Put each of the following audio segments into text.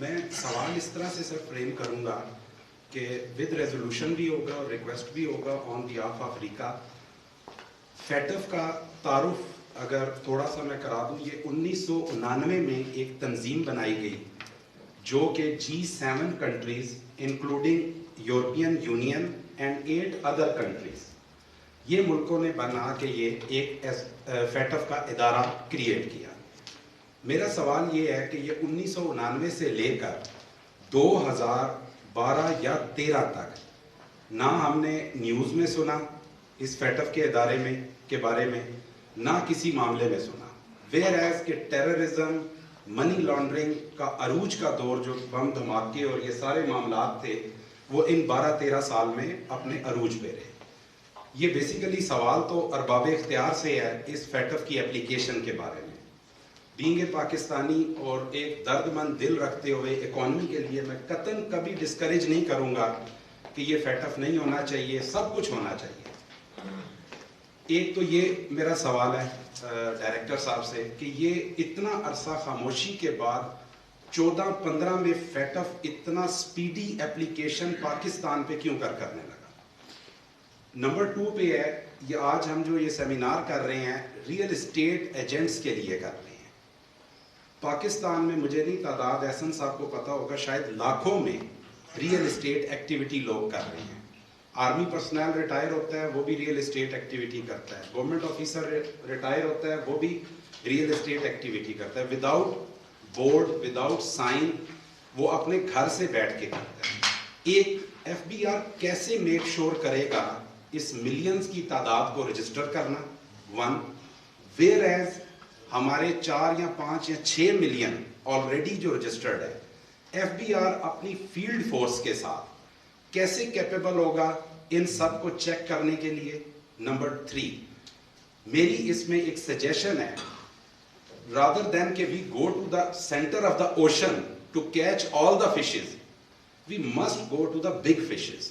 میں سوال اس طرح سے سر فریم کروں گا کہ ود ریزولوشن بھی ہوگا اور ریکویسٹ بھی ہوگا آن بیہاف آف افریقہ. فیٹف کا تعارف اگر تھوڑا سا میں کرا دوں, یہ 1999 میں ایک تنظیم بنائی گئی جو کہ G7 countries including European union and 8 other countries, یہ ملکوں نے بنا کے یہ ایک فیٹف کا ادارہ کریٹ کیا. میرا سوال یہ ہے کہ یہ 1999 سے لے کر 2012 یا 13 تک نہ ہم نے نیوز میں سنا اس فیٹف کے ادارے میں کے بارے میں, نہ کسی معاملے میں سنا. ویئر ایز کہ ٹیررزم, منی لانڈرنگ کا عروج کا دور, جو بم دھماکے اور یہ سارے معاملات تھے, وہ ان 12-13 سال میں اپنے عروج پہ رہے. یہ بیسیکلی سوال تو ارباب اختیار سے ہے اس فیٹف کی اپلیکیشن کے بارے میں. بینگ اے پاکستانی اور ایک درد مند دل رکھتے ہوئے اکانومی کے لیے میں قطعاً کبھی ڈسکریج نہیں کروں گا کہ یہ فیٹف نہیں ہونا چاہیے, سب کچھ ہونا چاہیے. ایک تو یہ میرا سوال ہے ڈائریکٹر صاحب سے کہ یہ اتنا عرصہ خاموشی کے بعد 14-15 میں فیٹف اتنا سپیڈی اپلیکیشن پاکستان پہ کیوں کرنے لگا. نمبر 2 پہ ہے, یہ آج ہم جو یہ سیمینار کر رہے ہیں ریئل اسٹیٹ ایجنٹس کے لیے کر رہے ہیں. پاکستان میں مجھے نہیں تعداد, احسن صاحب کو پتا ہوگا, شاید لاکھوں میں ریئل اسٹیٹ ایکٹیویٹی لوگ کر رہے ہیں. آرمی پرسنل ریٹائر ہوتا ہے, وہ بھی ریئل اسٹیٹ ایکٹیویٹی کرتا ہے. گورنمنٹ آفیسر ریٹائر ہوتا ہے, وہ بھی ریئل اسٹیٹ ایکٹیویٹی کرتا ہے. وداؤٹ بورڈ, وداؤٹ سائن, وہ اپنے گھر سے بیٹھ کے کرتا ہے. ایک FBR کیسے میک شور کرے گا اس ملینز کی تعداد کو رجسٹر کرنا, 1. ویئر ایز ہمارے 4 یا 5 یا 6 ملین آلریڈی جو رجسٹرڈ ہے, FBR اپنی فیلڈ فورس کے ساتھ کیسے کیپیبل ہوگا ان سب کو چیک کرنے کے لیے. نمبر 3, میری اس میں ایک سجیشن ہے, rather than کہ we go to the center of the ocean to catch all the fishes, we must go to the big fishes.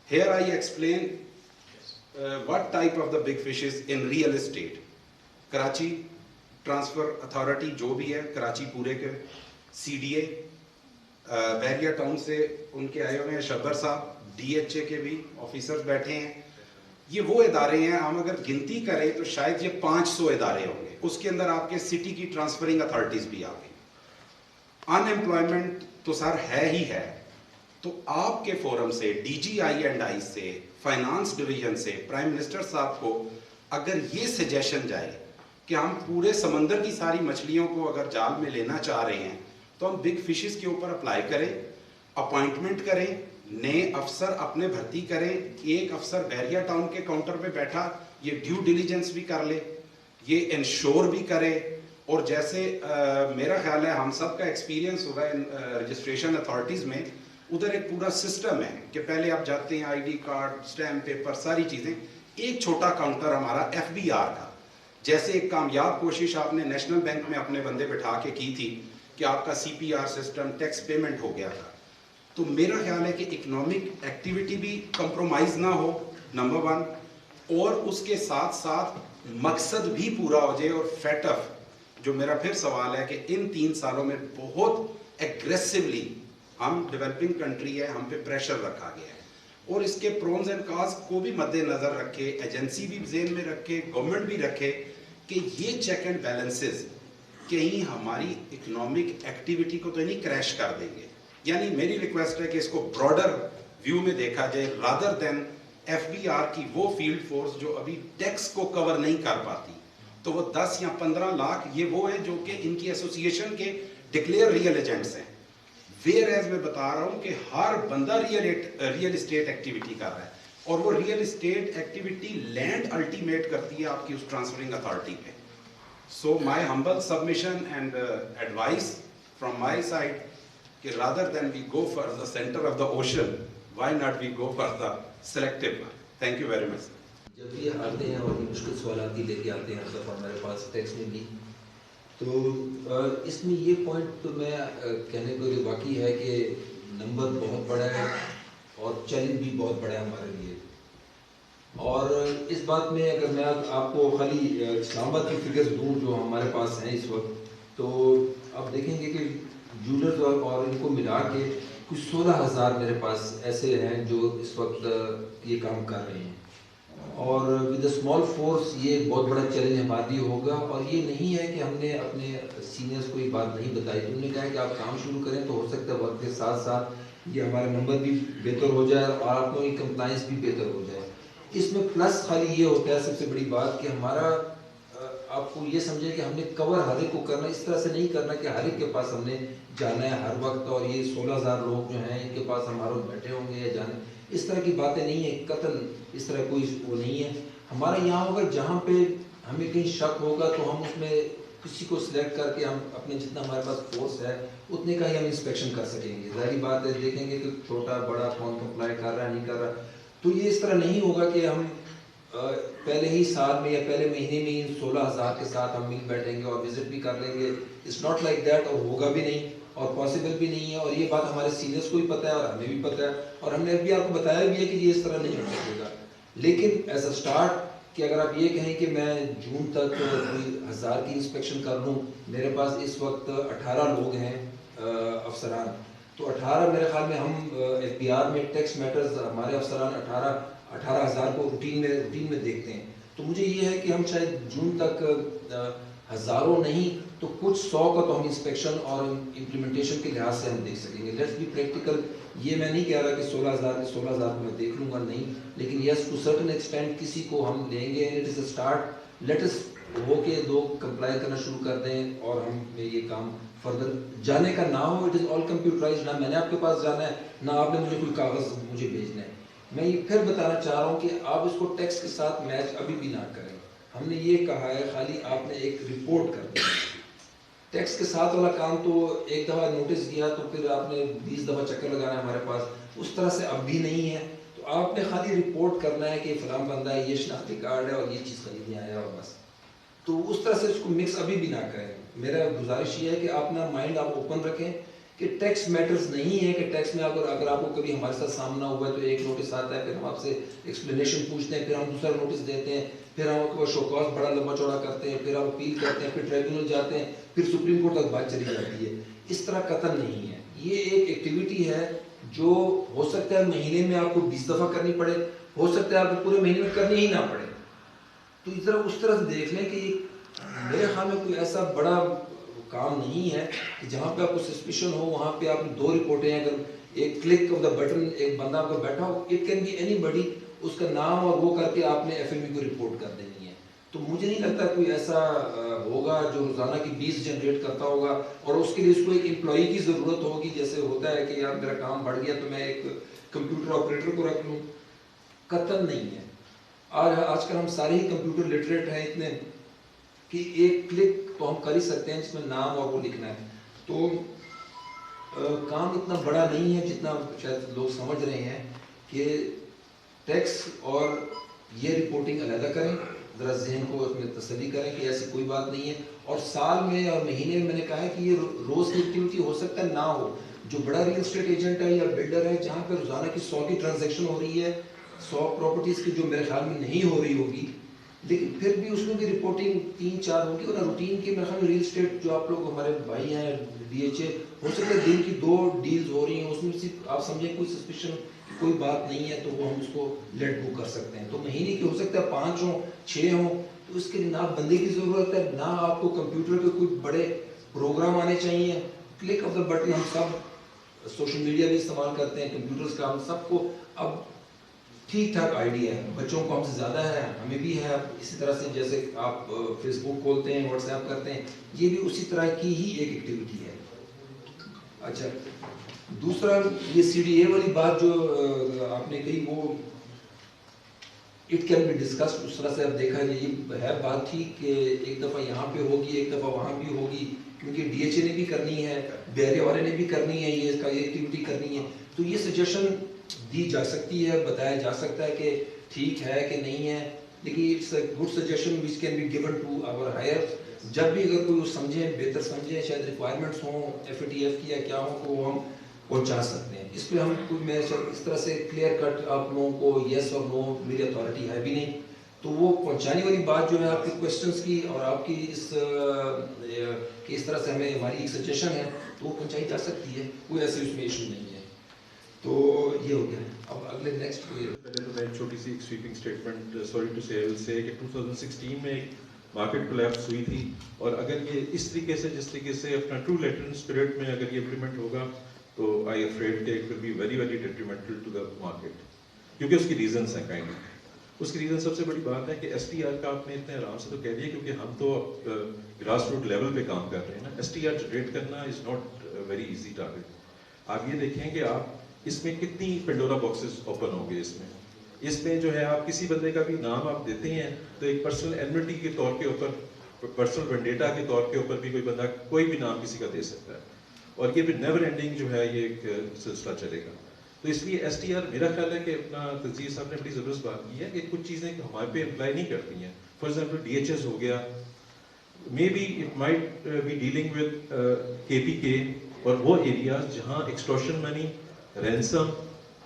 Here I explain what type of the big fishes in real estate. Karachi transfer authority جو بھی ہے کراچی پورے کے, CDA, بحریہ town سے ان کے آئے ہوئے ہیں شبر صاحب, DHA کے بھی آفیسرز بیٹھے ہیں. یہ وہ ادارے ہیں, ہم اگر گنتی کریں تو شاید یہ 500 ادارے ہوں گے. اس کے اندر آپ کے سٹی کی ٹرانسفرنگ اتھارٹیز بھی آ گئی. ان ایمپلائمنٹ تو سر ہے ہی ہے. تو آپ کے فورم سے, DGI&I سے, فائنانس ڈویژن سے, پرائم منسٹر صاحب کو اگر یہ سجیشن جائے کہ ہم پورے سمندر کی ساری مچھلیوں کو اگر جال میں لینا چاہ رہے ہیں تو ہم بگ فشز کے اوپر اپلائی کریں, اپوائنٹمنٹ کریں, نئے افسر اپنے بھرتی کریں. ایک افسر بحریہ ٹاؤن کے کاؤنٹر پہ بیٹھا یہ ڈیو ڈیلیجنس بھی کر لے, یہ انشور بھی کرے. اور جیسے میرا خیال ہے ہم سب کا ایکسپیرینس ہوگا رجسٹریشن اتھارٹیز میں, ادھر ایک پورا سسٹم ہے کہ پہلے آپ جاتے ہیں, ID کارڈ, اسٹیمپ پیپر, ساری چیزیں. ایک چھوٹا کاؤنٹر ہمارا FBR کا, جیسے ایک کامیاب کوشش آپ نے نیشنل بینک میں اپنے بندے بٹھا کے کی تھی کہ آپ کا CPR سسٹم, ٹیکس پیمنٹ ہو گیا تھا. تو میرا خیال ہے کہ اکنامک ایکٹیویٹی بھی کمپرومائز نہ ہو, نمبر 1, اور اس کے ساتھ ساتھ مقصد بھی پورا ہو جائے. اور فیٹف جو میرا پھر سوال ہے کہ ان 3 سالوں میں بہت ایگریسولی, ہم ڈیولپنگ کنٹری ہے, ہم پہ پریشر رکھا گیا ہے, اور اس کے پرونز اینڈ کاز کو بھی مد نظر رکھے, ایجنسی بھی ذہن میں رکھے, گورنمنٹ بھی رکھے کہ یہ چیک اینڈ بیلنسز کہیں ہماری اکنامک ایکٹیویٹی کو تو نہیں کریش کر دیں گے. یعنی میری ریکویسٹ ہے کہ اس کو براڈر ویو میں دیکھا جائے, رادر دین FBR کی وہ فیلڈ فورس جو ابھی ٹیکس کو کور نہیں کر پاتی, تو وہ 10 یا 15 لاکھ یہ وہ ہیں جو کہ ان کی ایسوسیشن کے ڈکلیئر ریئل ایجنٹس ہیں. ویئر ایز میں بتا رہا ہوں کہ ہر بندہ ریئل اسٹیٹ ایکٹیویٹی کر رہا ہے, اور وہ real estate activity land ultimate کرتی ہے آپ کی اس ٹرانسفرنگ اتھارٹی پہ. So my humble submission and advice from my side کہ rather than we go for the centre of the ocean, why not we go for the selective one. Thank you very much. جب بھی آتے ہیں اور مشکل سوالات ہی لے کے آتے ہیں ہر دفعہ ہمارے پاس ٹیکس میں بھی, تو اس میں یہ پوائنٹ تو میں کہنے کو یہ واقعی ہے کہ نمبر بہت بڑا ہے اور چیلنج بھی بہت بڑا ہے ہمارے لیے. اور اس بات میں اگر میں آپ کو خالی اسلام آباد کی فگرز دوں جو ہمارے پاس ہیں اس وقت, تو آپ دیکھیں گے کہ یوزرز اور ان کو ملا کے کچھ 16,000 میرے پاس ایسے ہیں جو اس وقت یہ کام کر رہے ہیں. اور ود اے اسمال فورس یہ بہت بڑا چیلنج ہمارے لیے ہوگا. اور یہ نہیں ہے کہ ہم نے اپنے سینئرس کو یہ بات نہیں بتائی. انہوں نے کہا ہے کہ آپ کام شروع کریں تو ہو سکتا ہے وقت کے ساتھ ساتھ یہ ہمارا نمبر بھی بہتر ہو جائے اور آپ کو یہ کمپلائنس بھی بہتر ہو جائے. اس میں پلس خالی یہ ہوتا ہے سب سے بڑی بات کہ ہمارا آپ کو یہ سمجھے کہ ہم نے کور ہر ایک کو کرنا اس طرح سے نہیں کرنا کہ ہر ایک کے پاس ہم نے جانا ہے ہر وقت اور یہ 16,000 لوگ جو ہیں ان کے پاس ہمارے بیٹھے ہوں گے یا جانے. اس طرح کی باتیں نہیں ہیں. قتل اس طرح کوئی وہ نہیں ہے. ہمارا یہاں ہوگا جہاں پہ ہمیں کہیں شک ہوگا تو ہم اس میں کسی کو سلیکٹ کر کے ہم اپنے جتنا ہمارے پاس فورس ہے اتنے کا ہی ہم انسپیکشن کر سکیں گے. ظاہری بات ہے دیکھیں گے کہ چھوٹا بڑا کون کمپلائی کر رہا ہے نہیں کر رہا. تو یہ اس طرح نہیں ہوگا کہ ہم پہلے ہی سال میں یا پہلے مہینے میں ہی 16,000 کے ساتھ ہم مل بیٹھیں گے اور وزٹ بھی کر لیں گے. It's not like that. اور ہوگا بھی نہیں اور پاسبل بھی نہیں ہے. اور یہ بات ہمارے سینئرس کو بھی پتہ ہے اور ہمیں بھی پتہ ہے اور ہم نے بھی آپ کو بتایا بھی ہے کہ یہ اس طرح نہیں ہو سکے گا. لیکن ایز اے اسٹارٹ کہ اگر آپ یہ کہیں کہ میں جون تک کوئی 1000 کی انسپیکشن کر لوں, میرے پاس اس وقت 18 لوگ ہیں افسران. تو 18 میرے خیال میں ہم ایف بی آر میں ٹیکس میٹرز ہمارے افسران 18,000 کو روٹین میں دیکھتے ہیں. تو مجھے یہ ہے کہ ہم شاید جون تک ہزاروں نہیں تو کچھ 100 کا تو ہم انسپیکشن اور امپلیمنٹیشن کے لحاظ سے ہم دیکھ سکیں گے. Let's be practical. یہ میں نہیں کہہ رہا کہ 16,000 کو میں دیکھ لوں گا نہیں, لیکن یس ٹو سرٹن ایکسٹینٹ کسی کو ہم لیں گے. It is a start. Let us ہو کے 2 کمپلائی کرنا شروع کر دیں اور ہم یہ کام فردر جانے کا نہ ہو. It is all computerised. نہ میں نے آپ کے پاس جانا ہے نہ آپ نے مجھے کوئی کاغذ مجھے بھیجنا ہے. میں یہ پھر بتانا چاہ رہا ہوں کہ آپ اس کو ٹیکس کے ساتھ میچ ابھی بھی نہ کریں. ہم نے یہ کہا ہے خالی آپ نے ایک رپورٹ کر دی. ٹیکس کے ساتھ والا کام تو ایک دفعہ نوٹس کیا تو پھر آپ نے 20 دفعہ چکر لگانا ہے ہمارے پاس. اس طرح سے اب بھی نہیں ہے. تو آپ نے خالی رپورٹ کرنا ہے کہ فلاں بندہ ہے, یہ شناختی کارڈ ہے اور یہ چیز خریدنے آیا اور بس. تو اس طرح سے اس کو مکس ابھی بھی نہ کریں. میرا گزارش یہ ہے کہ آپ اپنا مائنڈ آپ اوپن رکھیں کہ ٹیکس میٹرز نہیں ہے کہ ٹیکس میں اگر آپ کو کبھی ہمارے ساتھ سامنا ہوا ہے تو ایک نوٹس آتا ہے, پھر ہم آپ سے ایکسپلینیشن پوچھتے ہیں, پھر ہم دوسرا نوٹس دیتے ہیں, پھر ہم آپ کو شو کاز بڑا لمبا چوڑا کرتے ہیں, پھر ہم اپیل کرتے ہیں, پھر ٹریبیونل جاتے ہیں, پھر سپریم کورٹ تک بات چلی جاتی ہے. اس طرح قتل نہیں ہے. یہ ایک ایکٹیویٹی ہے جو ہو سکتا ہے مہینے میں آپ کو 20 دفعہ کرنی پڑے, ہو سکتا ہے آپ کو پورے مہینے میں کرنی ہی نہ پڑے. تو اس طرح سے دیکھ لیں کہ میرے خیال میں کوئی ایسا بڑا کام نہیں ہے کہ جہاں پہ آپ کو سسپیشن ہو وہاں پہ آپ 2 رپورٹیں ہیں. اگر ایک کلک آف دا بٹن ایک بندہ آپ کا بیٹھا ہو, اٹ کین بی اینی بڈی, اس کا نام اور وہ کر کے آپ نے ایف ایم ای کو رپورٹ کر دینی ہے. تو مجھے نہیں لگتا کوئی ایسا ہوگا جو روزانہ کی 20 جنریٹ کرتا ہوگا اور اس کے لیے اس کو ایک امپلائی کی ضرورت ہوگی. جیسے ہوتا ہے کہ یار میرا کام بڑھ گیا تو میں ایک کمپیوٹر آپریٹر کو رکھ لوں. قتل نہیں ہے. آج کل ہم سارے ہی کمپیوٹر لٹریٹ ہیں اتنے کہ ایک کلک تو ہم کر ہی سکتے ہیں جس میں نام اور وہ لکھنا ہے. تو کام اتنا بڑا نہیں ہے جتنا شاید لوگ سمجھ رہے ہیں کہ ٹیکس اور یہ رپورٹنگ علیحدہ کریں. ذرا ذہن کو اس میں تسلی کریں کہ ایسی کوئی بات نہیں ہے. اور سال میں اور مہینے میں نے کہا ہے کہ یہ روز کی ایکٹیویٹی ہو سکتا ہے نہ ہو. جو بڑا ریل اسٹیٹ ایجنٹ ہے یا بلڈر ہے جہاں پہ روزانہ کی 100 کی ٹرانزیکشن ہو رہی ہے, 100 پراپرٹیز کی جو میرے خیال میں نہیں ہو رہی ہوگی, لیکن پھر بھی اس میں بھی رپورٹنگ 3-4 ہوگی. اور روٹین کی میرے خیال میں ریل اسٹیٹ جو آپ لوگ ہمارے بھائی ہیں ڈی ایچ اے, ہو سکتا ہے دن کی 2 ڈیلز ہو رہی ہیں, اس میں صرف آپ سمجھیں کوئی سسپیشن کوئی بات نہیں ہے تو وہ ہم اس کو لیٹ بک کر سکتے ہیں. تو مہینے کی ہو سکتا ہے 5 ہوں 6 ہوں, تو اس کے لیے نہ بندے کی ضرورت ہے نہ آپ کو کمپیوٹر پہ کوئی بڑے پروگرام آنے چاہیے. Click of the button. ہم سب سوشل میڈیا بھی استعمال کرتے ہیں, کمپیوٹرز کا ہم سب کو اب ٹھیک ٹھاک آئیڈیا ہے. بچوں کو ہم سے زیادہ ہے, ہمیں بھی ہے. اسی طرح سے جیسے آپ فیس بک کھولتے ہیں, واٹس ایپ کرتے ہیں, یہ بھی اسی طرح کی ہی ایک ایکٹیویٹی ہے. اچھا, دوسرا یہ سی ڈی اے والی بات جو آپ نے کہی وہ اٹ کین بی ڈسکسڈ. اس طرح سے اب دیکھا یہ ہے بات تھی کہ ایک دفعہ یہاں پہ ہوگی ایک دفعہ وہاں بھی ہوگی, کیونکہ ڈی ایچ اے نے بھی کرنی ہے, بیرے والے نے بھی کرنی ہے, یہ اس کا ایکٹیویٹی کرنی ہے. تو یہ سجیشن دی جا سکتی ہے, بتایا جا سکتا ہے کہ ٹھیک ہے کہ نہیں ہے, لیکن it's a good suggestion which can be given to our higher. جب بھی اگر کوئی سمجھیں بہتر سمجھیں, شاید ریکوائرمنٹس ہوں ایف اے ٹی ایف کی یا کیا ہوں کو ہم پہنچا سکتے ہیں. اس پہ ہم کوئی میں اس طرح سے کلیئر کٹ آپ لوگوں کو یس اور نو میری اتھارٹی ہے بھی نہیں. تو وہ پہنچانے والی بات جو ہے آپ کے کوشچنس کی اور آپ کی اس طرح سے ہمیں ہماری ایک سجیشن ہے تو وہ پہنچائی جا سکتی ہے، کوئی ایسے اس میں ایشو نہیں ہے. تو یہ ہو گیا. اب اگلے نیکسٹ پہلے تو میں ایک چھوٹی سی ایک سویپنگ اسٹیٹمنٹ سوری ٹو سے ول سے کہ 2016 میں ایک مارکیٹ کولیپس ہوئی تھی، اور اگر یہ اس طریقے سے جس طریقے سے اپنا ٹرو لیٹرن اسپرٹ میں اگر یہ امپلیمنٹ ہوگا تو آئی افریڈ کہ it will be very very detrimental to the market, کیونکہ اس کی ریزنس ہیں کائنڈ آف. اس کی ریزن سب سے بڑی بات ہے کہ ایس ٹی آر کا آپ نے اتنے آرام سے تو کہہ دیا، کیونکہ ہم تو گراس روٹ لیول پہ کام کر رہے ہیں نا. ایس ٹی آر جنریٹ کرنا is not very easy target. آپ یہ دیکھیں کہ آپ اس میں کتنی پینڈورا باکسز اوپن ہوں گے. اس میں جو ہے آپ کسی بندے کا بھی نام آپ دیتے ہیں تو ایک پرسنل اینوٹی کے طور کے اوپر، پرسنل وینڈیٹا کے طور کے اوپر بھی کوئی بندہ کوئی بھی نام کسی کا دے سکتا ہے، اور یہ بھی نیور اینڈنگ جو ہے یہ ایک سلسلہ چلے گا. تو اس لیے ایس ٹی آر میرا خیال ہے کہ اپنا تنظیر صاحب نے بڑی زبردست بات کی ہے کہ کچھ چیزیں ہمارے پہ اپلائی نہیں کرتی ہیں. For example D H S ہو گیا، maybe it might be dealing with K P کے اور وہ ایریاز جہاں ایکسٹورشن منی، رینسم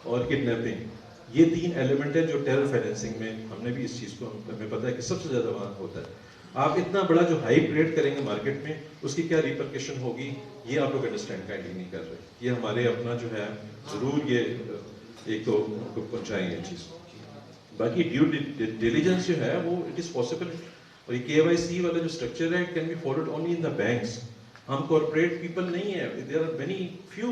اور کڈنیپنگ، یہ تین ایلیمنٹ ہیں جو ٹیرر فائنینسنگ میں ہم نے بھی اس چیز کو ہمیں پتہ ہے کہ سب سے زیادہ وہاں ہوتا ہے. آپ اتنا بڑا جو ہائی ریٹ کریں گے مارکیٹ میں، اس کی کیا ریپرکشن ہوگی یہ آپ لوگ انڈرسٹینڈ کائنڈلی نہیں کر رہے. یہ ہمارے اپنا جو ہے ضرور یہ ایک تو پہنچائیں یہ چیز. باقی ڈیو ڈیلیجنس جو ہے وہ اٹ از پاسبل، اور یہ کے وائی سی والا جو اسٹرکچر ہے it can be followed only in the banks. ہم کارپوریٹ پیپل نہیں ہیں. There are many few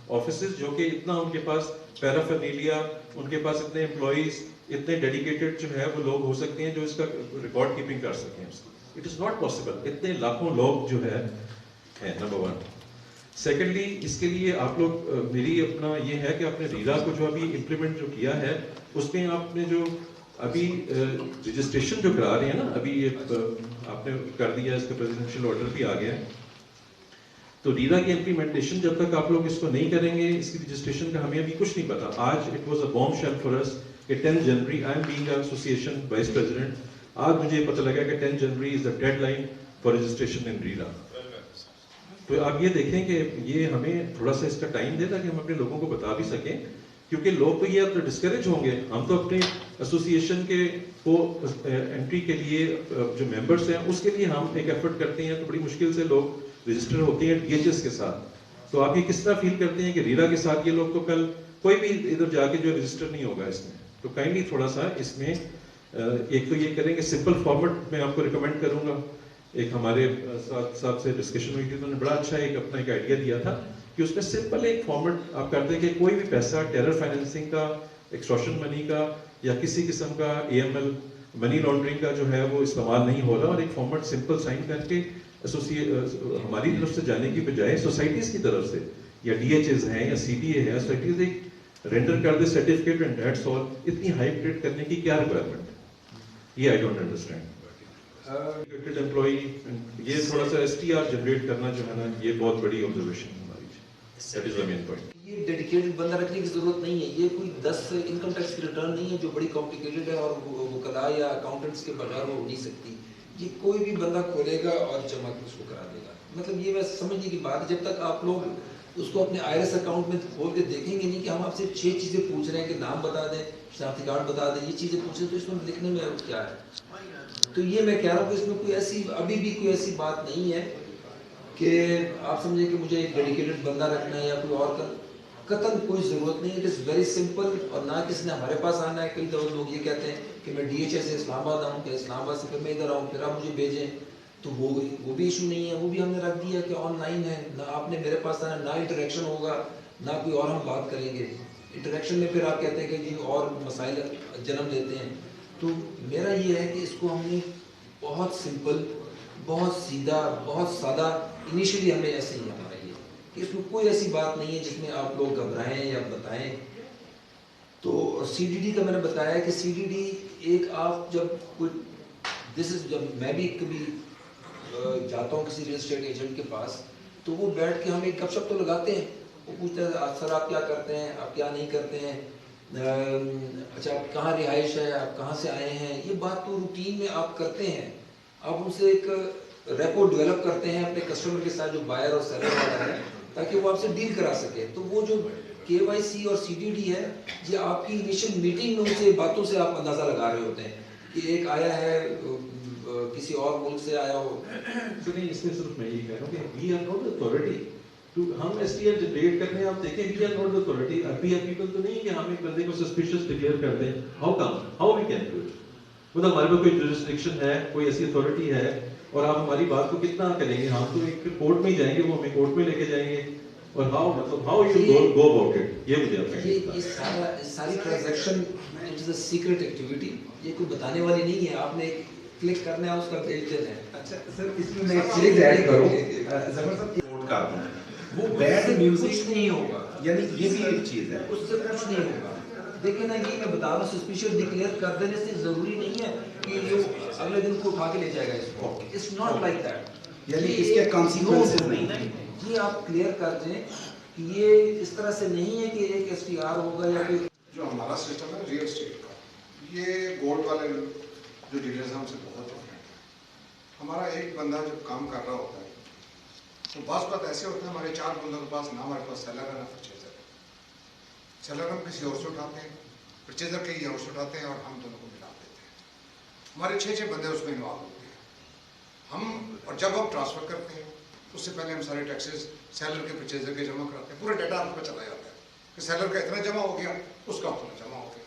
offices جو کہ اتنا ان کے پاس پیرافرنیلیا، ان کے پاس اتنے امپلائیز، اتنے ڈیڈیکیٹڈ جو ہے وہ لوگ ہو سکتے ہیں جو اس کا ریکارڈ کیپنگ کر سکیں. It is not possible. اتنے لاکھوں لوگ جو ہے ہیں. Number one. سیکنڈلی اس کے لیے آپ لوگ میری اپنا یہ ہے کہ آپ نے ریرا کو جو ابھی امپلیمنٹ جو کیا ہے اس میں آپ نے جو ابھی رجسٹریشن جو کرا رہے ہیں نا، ابھی آپ نے کر دیا، اس کا پریزیڈنشیل آرڈر بھی آ گیا ہے. تو ریرا کی امپلیمنٹیشن جب تک آپ لوگ اس کو نہیں کریں گے، اس کی رجسٹریشن کا ہمیں ابھی کچھ نہیں پتا. آج it was a bombshell for us کہ 10 جنوری I am being association vice president, آج مجھے پتہ لگا کہ 10 جنوری is the deadline for registration in RERA. تو آپ یہ دیکھیں کہ یہ ہمیں تھوڑا سا اس کا ٹائم دے تاکہ ہم اپنے لوگوں کو بتا بھی سکیں، کیونکہ لوگ تو یہ اب ڈسکریج ہوں گے. ہم تو اپنے ایسوسیشن کے کو انٹری کے لیے جو ممبرس ہیں اس کے لیے ہم ایک ایفرٹ کرتے ہیں، تو بڑی مشکل سے لوگ رجسٹر ہوتے ہیں ڈی ایچ ایس کے ساتھ. تو آپ یہ کس طرح فیل کرتے ہیں کہ ریرا کے ساتھ یہ لوگ تو کل کوئی بھی ادھر جا کے جو رجسٹر نہیں ہوگا اس میں. تو کائنڈلی تھوڑا سا اس میں ایک تو یہ کریں کہ سمپل فارمیٹ میں آپ کو ریکمینڈ کروں گا. ایک ہمارے صاحب سے ڈسکشن ہوئی تھی، انہوں نے بڑا اچھا ایک اپنا ایک آئیڈیا دیا تھا کہ اس میں سمپل ایک فارمیٹ آپ کرتے ہیں کہ کوئی بھی پیسہ ٹیرر فائنینسنگ کا، ایکسٹورشن منی کا یا کسی قسم کا A M L money laundering کا جو ہے وہ استعمال نہیں ہو رہا، اور ایک فارمیٹ سمپل سائن کر کے ہماری طرف سے جانے کی بجائے سوسائٹیز کی طرف سے یا ڈی ایچ ایز ہیں یا سی ڈی اے ہے، سوسائٹیز ایک رینڈر کر دے سرٹیفکیٹ اینڈ دیٹس آل. اتنی ہائی ریٹ کرنے کی کیا ریکوائرمنٹ ہے؟ یہ آئی ڈونٹ انڈرسٹینڈ. امپلائی یہ تھوڑا سا ایس ٹی آر جنریٹ کرنا جو ہے نا یہ بہت بڑی آبزرویشن ہے ہماری. That is the main point. یہ ڈیڈیکیٹڈ بندہ رکھنے کی ضرورت نہیں ہے. یہ کوئی 10 انکم ٹیکس کی ریٹرن نہیں ہے جو بڑی کمپلیکیٹڈ ہے اور وکلاء یا اکاؤنٹنٹس کے بغیر وہ ہو نہیں سکتی. یہ کوئی بھی بندہ کھولے گا اور جمع اس کو کرا دے گا. مطلب یہ بس سمجھنے کی بات ہے، جب تک آپ لوگ اس کو اپنے آئی ایس اکاؤنٹ میں کھول کے دیکھیں گے نہیں کہ ہم آپ سے 6 چیزیں پوچھ رہے ہیں کہ نام بتا دیں، شناختی کارڈ بتا دیں، یہ چیزیں پوچھ رہے ہیں تو اس میں لکھنے میں کیا ہے. تو یہ میں کہہ رہا ہوں کہ اس میں کوئی ایسی ابھی بھی کوئی ایسی بات نہیں ہے کہ آپ سمجھیں کہ مجھے ایک ڈیڈیکیٹڈ بندہ رکھنا ہے یا کوئی اور قطعاً کوئی ضرورت نہیں ہے. It is very simple. اور نہ کسی نے ہمارے پاس آنا ہے. کئی دفعہ لوگ یہ کہتے ہیں کہ میں ڈی ایچ ایس سے اسلام آباد آؤں، کہ اسلام آباد سے پھر میں ادھر آؤں، پھر آپ مجھے بھیجیں. تو وہ بھی ایشو نہیں ہے. وہ بھی ہم نے رکھ دیا کہ آن لائن ہے. نہ آپ نے میرے پاس آنا، نہ انٹریکشن ہوگا، نہ کوئی اور ہم بات کریں گے. انٹریکشن میں پھر آپ کہتے ہیں کہ جی اور مسائل جنم لیتے ہیں. تو میرا یہ ہے کہ اس کو ہم نے بہت سمپل، بہت سیدھا، بہت سادہ انیشلی ہمیں ایسے ہی ہمارا یہ کہ اس میں کوئی ایسی بات نہیں ہے جس میں آپ لوگ گھبرائیں یا بتائیں. تو سی ڈی ڈی کا میں نے بتایا کہ سی ڈی ڈی ایک آپ جب کوئی جب میں بھی کبھی جاتا ہوں کسی ریل اسٹیٹ ایجنٹ کے پاس تو وہ بیٹھ کے ہم ایک گپ شپ تو لگاتے ہیں. وہ پوچھتے ہیں سر آپ کیا کرتے ہیں، آپ کیا نہیں کرتے ہیں، اچھا آپ کہاں رہائش ہے، آپ کہاں سے آئے ہیں. یہ بات تو روٹین میں آپ کرتے ہیں. آپ ان سے ایک ریپو ڈیولپ کرتے ہیں اپنے کسٹمر کے ساتھ جو بائر اور سیلر والا ہے، تاکہ وہ آپ سے ڈیل کرا سکے. تو وہ جو کے وائی سی اور سی ڈی ڈی ہے، یہ آپ کی انیشل میٹنگ میں ان سے باتوں سے آپ اندازہ لگا رہے ہوتے ہیں. کہ ایک آیا ہے کسی اور ملک سے آیا ہو. تو نہیں, اس میں صرف میں یہ کہہ رہا ہوں کہ وی آر ناٹ اتھارٹی تو ہم ایس ٹی ایف ڈیٹ کرنے ہیں. آپ دیکھیں وی آر ناٹ اتھارٹی. ابھی پیپل تو نہیں کہ ہم ایک بندے کو سسپیشس ڈکلیئر کر دیں. How we can do it. مطلب ہمارے پاس کوئی جورسڈکشن ہے, کوئی ایسی اتھارٹی ہے, اور آپ ہماری بات کو کتنا کریں گے؟ ہم تو ایک کورٹ میں ہی جائیں گے, وہ ہمیں کورٹ میں لے کے جائیں گے. اور how you go about it, یہ مجھے آپ یہ ساری transaction it is a secret activity. یہ کوئی بتانے والی نہیں ہے. آپ نے کلک کرنا ہے, اس کا پیج دینا ہے. اچھا سر, اس میں ایک چیز ایڈ کروں. ظفر صاحب کوٹ کا وہ بیڈ میوزک نہیں ہوگا, یعنی یہ بھی ایک چیز ہے. اس سے کچھ نہیں ہوگا. دیکھیں نا, یہ میں بتا رہا ہوں, سسپیشس ڈکلیئر کر دینے سے ضروری نہیں ہے کہ یہ اگلے دن کو اٹھا کے لے جائے گا اس کو. It's not like that. یعنی اس کے کانسیکوینسز نہیں. یہ آپ کلیئر کر دیں کہ یہ اس طرح سے نہیں ہے کہ ایک ایس ٹی آر ہوگا یا کوئی. جو ہمارا سسٹم ہے ریئل اسٹیٹ کا, یہ گولڈ والے جو ڈیلرز ہیں ہم سے بہت ڈفرینٹ ہے. ہمارا ایک بندہ جب کام کر رہا ہوتا ہے تو بعض بات ایسے ہوتا ہے ہمارے 4 بندوں کے پاس, نہ ہمارے پاس سیلر ہے نہ پرچیزر. سیلر ہم کسی اور سے اٹھاتے ہیں, پرچیزر کہیں اور سے اٹھاتے ہیں, اور ہم دونوں کو ملا دیتے ہیں. ہمارے 6 بندے اس میں انوالو ہوتے ہیں. ہم اور جب ہم ٹرانسفر کرتے ہیں اس سے پہلے ہم سارے ٹیکسز سیلر کے پرچیزر کے جمع کراتے ہیں. پورا ڈیٹا آپ کو چلا جاتا ہے کہ سیلر کا اتنا جمع ہو گیا, اس کا اتنا جمع ہو گیا.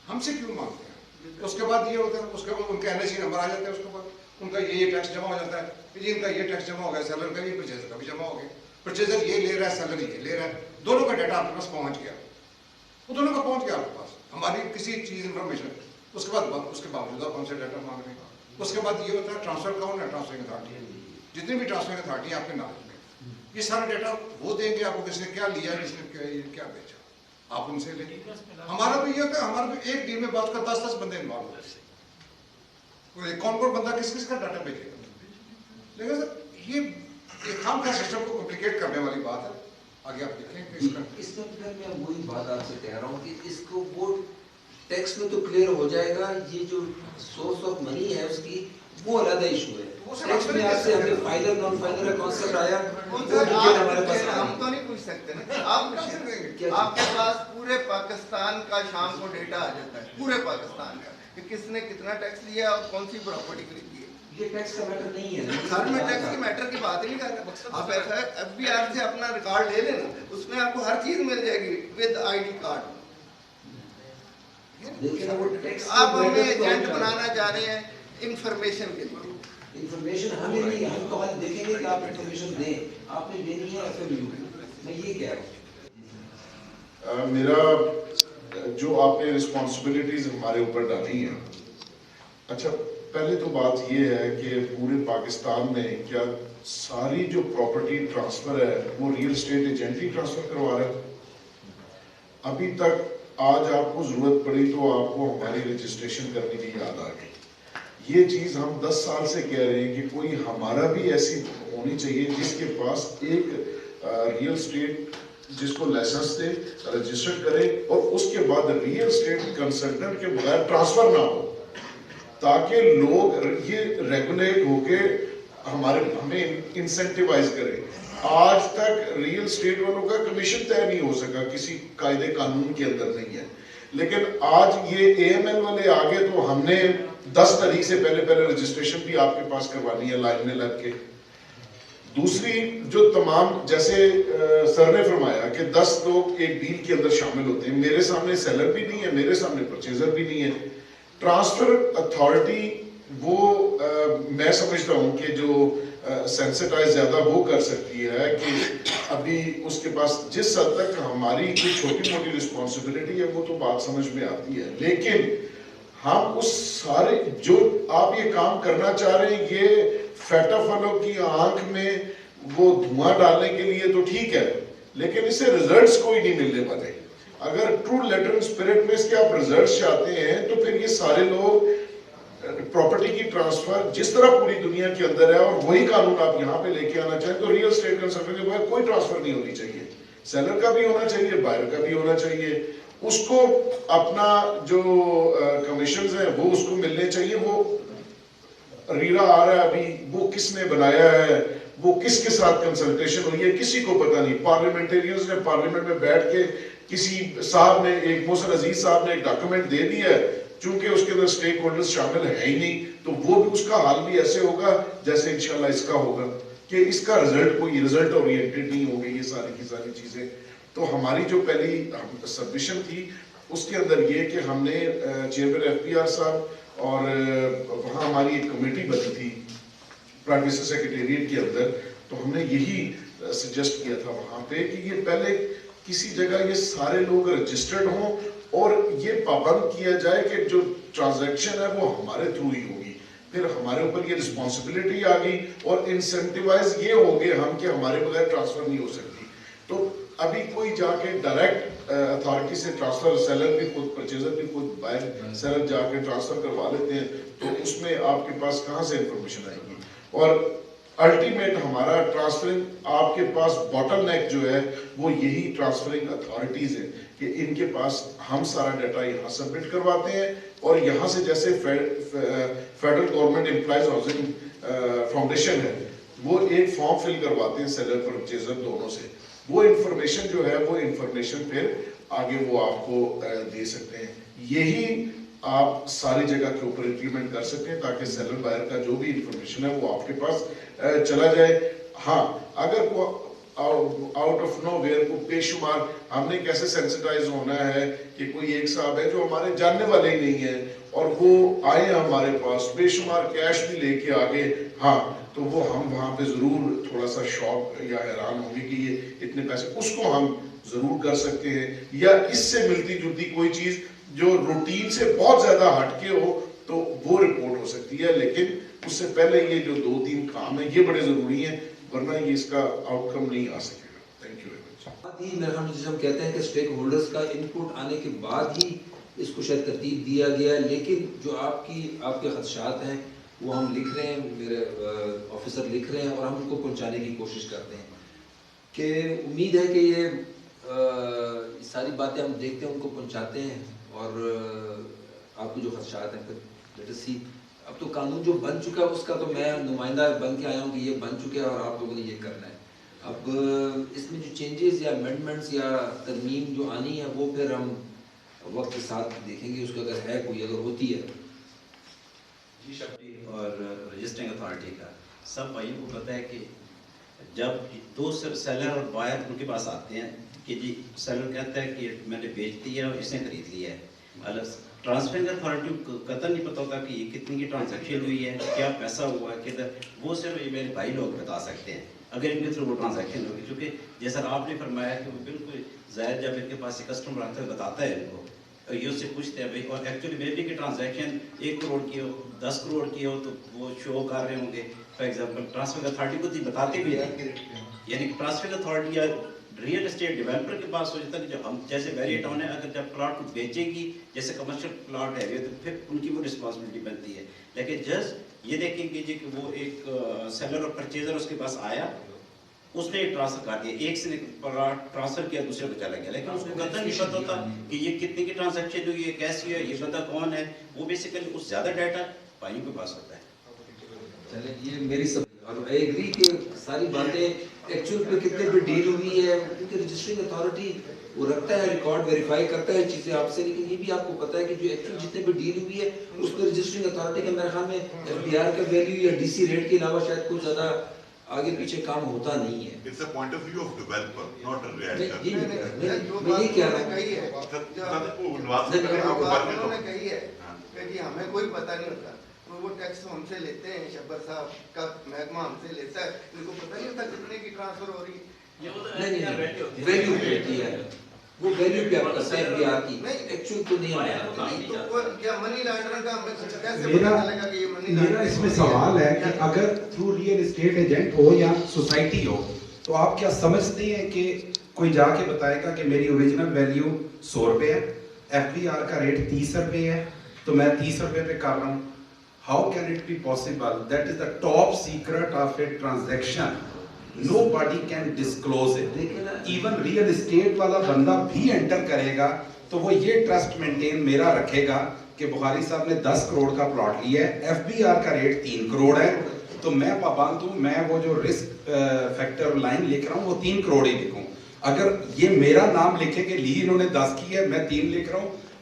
ہم سے کیوں مانگتے ہیں؟ اس کے بعد یہ ہوتا ہے, اس کے بعد ان کے این ایس سی نمبر آ جاتے ہیں, اس کے بعد ان کا یہ ٹیکس جمع ہو جاتا ہے, کہ ان کا یہ ٹیکس جمع ہو گیا, سیلر کا بھی, پرچیزر کا بھی جمع ہو گیا. پرچیزر یہ لے رہا ہے, سیلر یہ لے رہا ہے, دونوں کا ڈیٹا آپ کے پاس پہنچ گیا. وہ دونوں کا پہنچ گیا آپ کے پاس, ہماری کسی چیز انفارمیشن. اس کے بعد اس کے باوجود آپ ہم سے ڈیٹا مانگ رہے ہیں. اس کے بعد یہ ہوتا ہے ٹرانسفر کون ہے, ٹرانسفرنگ اتھارٹی. جتنی بھی ٹرانسفرنگ اتھارٹی ہے آپ کے نالج میں, یہ سارا ڈیٹا وہ دیں گے آپ کو, کس نے کیا لیا, کس نے کیا بیچا, آپ ان سے لیں. ہمارا تو یہ ہوتا ہے, ہمارا تو ایک ڈیل میں بات کا 10 بندے انوالو ہوتے ہیں. کون بندہ کس کا ڈاٹا بھیجے گا. لیکن سر یہ ایک خام کا سسٹم کو کمپلیکیٹ کرنے والی بات ہے. آگے آپ دیکھیں کہ اس میں میں وہی بات آپ سے کہہ رہا ہوں کہ اس کو وہ ٹیکس میں تو کلیئر ہو جائے گا. یہ جو سورس آف منی ہے اس کی, وہ علیحدہ ایشو ہے. ٹیکس میں آپ سے ہمیں فائنل نان فائنل کا کانسیپٹ آیا, ہمارے پاس ہم تو نہیں پوچھ سکتے نا. آپ کے پاس پورے پاکستان کا شام کو ڈیٹا آ جاتا ہے, پورے پاکستان کا, کہ کس نے کتنا ٹیکس لیا اور کون سی پراپرٹی خریدی ہے. یہ ٹیکس کا میٹر نہیں ہے. سر میں ٹیکس کی میٹر کی بات ہی نہیں کر رہا. آپ ایف بی آر سے اپنا ریکارڈ لے لینا, اس میں آپ کو ہر چیز مل جائے گی ود آئی ڈی کارڈ. آپ ہمیں ایجنٹ بنانا چاہ رہے ہیں انفارمیشن کے لیے. انفارمیشن ہمیں نہیں, ہم تو خالی دیکھیں گے کہ آپ انفارمیشن دیں. آپ نے دینی ہے ایف ایم یو. میں یہ کہہ رہا ہوں. میرا جو آپ نے رسپانسبلٹیز ہمارے اوپر ڈالی ہیں, اچھا پہلے تو بات یہ ہے کہ پورے پاکستان میں کیا ساری جو پراپرٹی ٹرانسفر ہے وہ ریئل اسٹیٹ ایجنٹ ہی ٹرانسفر کروا رہا ہے؟ ابھی تک آج آپ کو ضرورت پڑی تو آپ کو ہماری رجسٹریشن کرنے کی یاد آ گئی. یہ چیز ہم 10 سال سے کہہ رہے ہیں کہ کوئی ہمارا بھی ایسی ہونی چاہیے جس کے پاس ایک ریئل اسٹیٹ, جس کو لائسنس دے, رجسٹر کرے, اور اس کے بعد ریئل اسٹیٹ کنسلٹنٹ کے بغیر ٹرانسفر نہ ہو, تاکہ لوگ یہ ریگولیٹ ہو کے ہمیں انسینٹیوائز کرے. آج تک ریئل اسٹیٹ والوں کا کمیشن طے نہیں ہو سکا, کسی قاعدے قانون کے اندر نہیں ہے. لیکن آج یہ اے ایم ایل والے آگے تو ہم نے 10 تاریخ سے پہلے رجسٹریشن بھی آپ کے پاس کروانی ہے لائن میں لگ کے. دوسری جو تمام, جیسے سر نے فرمایا کہ 10 لوگ ایک ڈیل کے اندر شامل ہوتے ہیں, میرے سامنے سیلر بھی نہیں ہے, میرے سامنے پرچیزر بھی نہیں ہے. ٹرانسفر اتھارٹی وہ میں سمجھتا ہوں کہ جو سینسٹائز زیادہ وہ کر سکتی ہے کہ ابھی اس کے پاس جس حد تک ہماری کوئی چھوٹی موٹی رسپانسبلٹی ہے وہ تو بات سمجھ میں آتی ہے, لیکن ہم اس سارے جو آپ یہ کام کرنا چاہ رہے ہیں, یہ فیٹف والوں کی آنکھ میں وہ دھواں ڈالنے کے لیے تو ٹھیک ہے, لیکن اس سے ریزلٹس کوئی نہیں ملنے والے. اگر ٹرو لیٹر اینڈ اسپرٹ میں اس کے آپ ریزلٹس چاہتے ہیں تو پھر یہ سارے لوگ پراپرٹی کی ٹرانسفر جس طرح پوری دنیا کے اندر ہے, اور وہی قانون آپ یہاں پہ لے کے آنا چاہیں تو ریئل اسٹیٹ کنسلٹنٹ کے بعد کوئی ٹرانسفر نہیں ہونی چاہیے. سیلر کا بھی ہونا چاہیے, بائر کا بھی ہونا چاہیے, اس کو اپنا جو کمیشنز ہیں وہ اس کو ملنے چاہیے. وہ ریرا آ رہا ہے ابھی, وہ کس نے بنایا ہے, وہ کس کے ساتھ کنسلٹیشن ہوئی ہے, کسی کو پتہ نہیں. پارلیمنٹیرینز نے پارلیمنٹ میں بیٹھ کے کسی صاحب نے, ایک محسن عزیز صاحب نے ایک ڈاکومنٹ دے دیا ہے, چونکہ اس کے اندر سٹیک ہولڈرز شامل ہے ہی نہیں تو وہ بھی اس کا حال بھی ایسے ہوگا جیسے انشاءاللہ اس کا ہوگا کہ اس کا رزلٹ کوئی رزلٹ اورینٹڈ نہیں ہوگی یہ ساری کی ساری چیزیں. تو ہماری جو پہلی سبمیشن تھی اس کے اندر یہ کہ ہم نے چیئرمین ایف پی آر صاحب اور وہاں ہماری ایک کمیٹی بنی تھی پرائم منسٹر سیکریٹریٹ کے اندر, تو ہم نے یہی سجیسٹ کیا تھا وہاں پہ کہ یہ پہلے کسی جگہ یہ سارے لوگ رجسٹرڈ ہوں اور یہ پابند کیا جائے کہ جو ٹرانزیکشن ہے وہ ہمارے تھرو ہی ہوگی. پھر ہمارے اوپر یہ رسپانسبلٹی آ گئی اور انسینٹیوائز یہ ہو گئے ہم کہ ہمارے بغیر ٹرانسفر نہیں ہو سکتی. تو ابھی کوئی جا کے ڈائریکٹ اتھارٹی سے ٹرانسفر, سیلر بھی خود, پرچیزر بھی خود, بائر سیلر جا کے ٹرانسفر کروا لیتے ہیں, تو اس میں آپ کے پاس کہاں سے انفارمیشن آئے گی. اور الٹیمیٹ ہمارا ٹرانسفرنگ آپ کے پاس باٹل نیک جو ہے وہ یہی ٹرانسفرنگ اتھارٹیز ہیں کہ ان کے پاس ہم سارا ڈیٹا یہاں سبمٹ کرواتے ہیں اور یہاں سے جیسے federal government employees housing foundation ہے وہ ایک فارم فل کرواتے ہیں سیلر پرچیزر دونوں سے, وہ انفارمیشن جو ہے وہ انفارمیشن پھر آگے وہ آپ کو دے سکتے ہیں. یہی آپ ساری جگہ کے اوپر امپلیمنٹ کر سکتے ہیں تاکہ سیلر بائر کا جو بھی انفارمیشن ہے وہ آپ کے پاس چلا جائے. ہاں اگر وہ آؤٹ آف نو ویئر کو بے شمار ہم نے کیسے سینسٹائز ہونا ہے کہ کوئی ایک صاحب ہے جو ہمارے جاننے والے ہی نہیں ہیں اور وہ آئے ہمارے پاس بے شمار کیش بھی لے کے آگے, ہاں تو وہ ہم وہاں پہ ضرور تھوڑا سا شوق یا حیران ہوں گے کہ یہ اتنے پیسے, اس کو ہم ضرور کر سکتے ہیں. یا اس سے ملتی جلتی کوئی چیز جو روٹین سے بہت زیادہ ہٹ کے ہو تو وہ رپورٹ ہو سکتی ہے, لیکن اس سے پہلے یہ جو 2-3 کام ہیں یہ بڑے ضروری ہیں ورنہ یہ اس کا آؤٹ کم نہیں آ سکے گا. Thank you very much. جسے ہم کہتے ہیں کہ اسٹیک ہولڈرز کا ان پٹ آنے کے بعد ہی اس کو شاید ترتیب دیا گیا ہے, لیکن جو آپ کے خدشات ہیں وہ ہم لکھ رہے ہیں, میرے آفیسر لکھ رہے ہیں اور ہم ان کو پہنچانے کی کوشش کرتے ہیں کہ امید ہے کہ یہ ساری باتیں ہم دیکھتے ہیں ان کو پہنچاتے ہیں اور آپ کے جو خدشات ہیں پھر سی اب تو قانون جو بن چکا ہے اس کا تو میں نمائندہ بن کے آیا ہوں کہ یہ بن چکا ہے اور آپ لوگوں نے یہ کرنا ہے. اب اس میں جو چینجز یا امینڈمنٹس یا ترمیم جو آنی ہے وہ پھر ہم وقت کے ساتھ دیکھیں گے, اس کا اگر ہے کوئی, اگر ہوتی ہے. جی شفیع اور رجسٹرنگ اتھارٹی کا سب بھائیوں کو پتہ ہے کہ جب دو سیلر اور بائر ان کے پاس آتے ہیں کہ جی سیلر کہتا ہے کہ میں نے بیچ دیا ہے اور اس نے خرید لیا ہے, الگ ٹرانسفرنگ اتھارٹی کو قطع نہیں پتہ ہوتا کہ یہ کتنی کی ٹرانزیکشن ہوئی ہے, کیا پیسہ ہوا ہے, کدھر, وہ صرف یہ میرے بھائی لوگ بتا سکتے ہیں اگر ان کے تھرو وہ ٹرانزیکشن ہوگی. چونکہ جیسا آپ نے فرمایا کہ وہ بالکل ظاہر جب ان کے پاس ایک کسٹمر آتا ہے بتاتا ہے ان کو, یہ اس سے پوچھتے ہیں بھائی, اور ایکچولی میں بھی کہ ٹرانزیکشن 1 کروڑ کی ہو 10 کروڑ کی ہو تو وہ شو کر رہے ہوں گے. فار ایگزامپل ٹرانسفرنگ اتھارٹی کو بتاتے بھی ہیں, یعنی ٹرانسفرنگ اتھارٹی یا ریئل اسٹیٹ ڈیولپر کے پاس ہو جاتا ہے کہ جب ہم جیسے ویری ٹاؤن ہے اگر جب پلاٹ کو بیچے گی جیسے کمرشل پلاٹ ہے تو پھر ان کی وہ رسپانسبلٹی بنتی ہے. لیکن جسٹ یہ دیکھیں گے جی کہ وہ ایک سیلر اور پرچیزر اس کے پاس آیا, اس نے ٹرانسفر کر دیا, ایک سے پلاٹ ٹرانسفر کیا دوسرے کو چلا گیا, لیکن اس کو قطعا نہیں پتہ ہوتا کہ یہ کتنے کی ٹرانزیکشن ہوئی ہے, کیسی ہے, یہ بندہ کون ہے. وہ بیسیکلی اس زیادہ ڈیٹا بھائیوں کے پاس ہوتا ہے. چلیں یہ میری سب اور آئی ایگری کہ ساری باتیں ایکچوئل پہ کتنے پہ ڈیل ہوئی ہے, کیونکہ رجسٹرنگ اتھارٹی وہ رکھتا ہے ریکارڈ ویریفائی کرتا ہے چیزیں آپ سے, لیکن یہ بھی آپ کو پتہ ہے کہ جو ایکچوئل جتنے پہ ڈیل ہوئی ہے اس پہ رجسٹرنگ اتھارٹی کے میرے خیال میں ایف ڈی آر کا ویلیو یا ڈی سی ریٹ کے علاوہ شاید کچھ زیادہ آگے پیچھے کام ہوتا نہیں ہے. It's a point of view of developer, not a realtor. میں یہ کہہ رہا ہوں انہوں نے کہی ہے کہ جی ہمیں کوئی پتہ نہیں ہوتا, وہ ٹیکس ہم سے لیتے ہیں, شبر صاحب کا محکمہ ہم سے لیتا ہے, ان کو پتہ نہیں ہوتا کتنے کی ٹرانسفر ہو رہی ہے. نہیں ویلیو ہوتی ہے, وہ ویلیو پہ آپ کرتے ہیں بہار کی, ایکچوئل تو نہیں میرا اس میں سوال ہے کہ اگر through real estate agent who یا سوسائٹی ہو تو آپ کیا سمجھتے ہیں کہ کوئی جا کے بتائے گا کہ میری اوریجنل ویلیو 100 روپے ہے, ایف ڈی آر کا ریٹ 30 روپے ہے تو میں 30 روپے پہ کر رہا ہوں. How can it be possible? That is the top secret of a transaction, nobody can disclose it. even real estate والا بندہ بھی انٹر کرے گا تو وہ یہ ٹرسٹ مینٹین میرا رکھے گا کہ بخاری صاحب نے 10 کروڑ کا پلاٹ لیا ہے, ایف بی آر کا ریٹ 3 کروڑ ہے تو میں پابند ہوں, میں وہ جو رسک فیکٹر لائن لکھ رہا ہوں وہ 3 کروڑ ہی لکھوں. اگر یہ میرا نام لکھے کہ لی انہوں نے 10 کی ہے, میں 3 لکھ رہا ہوں,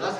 10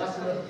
10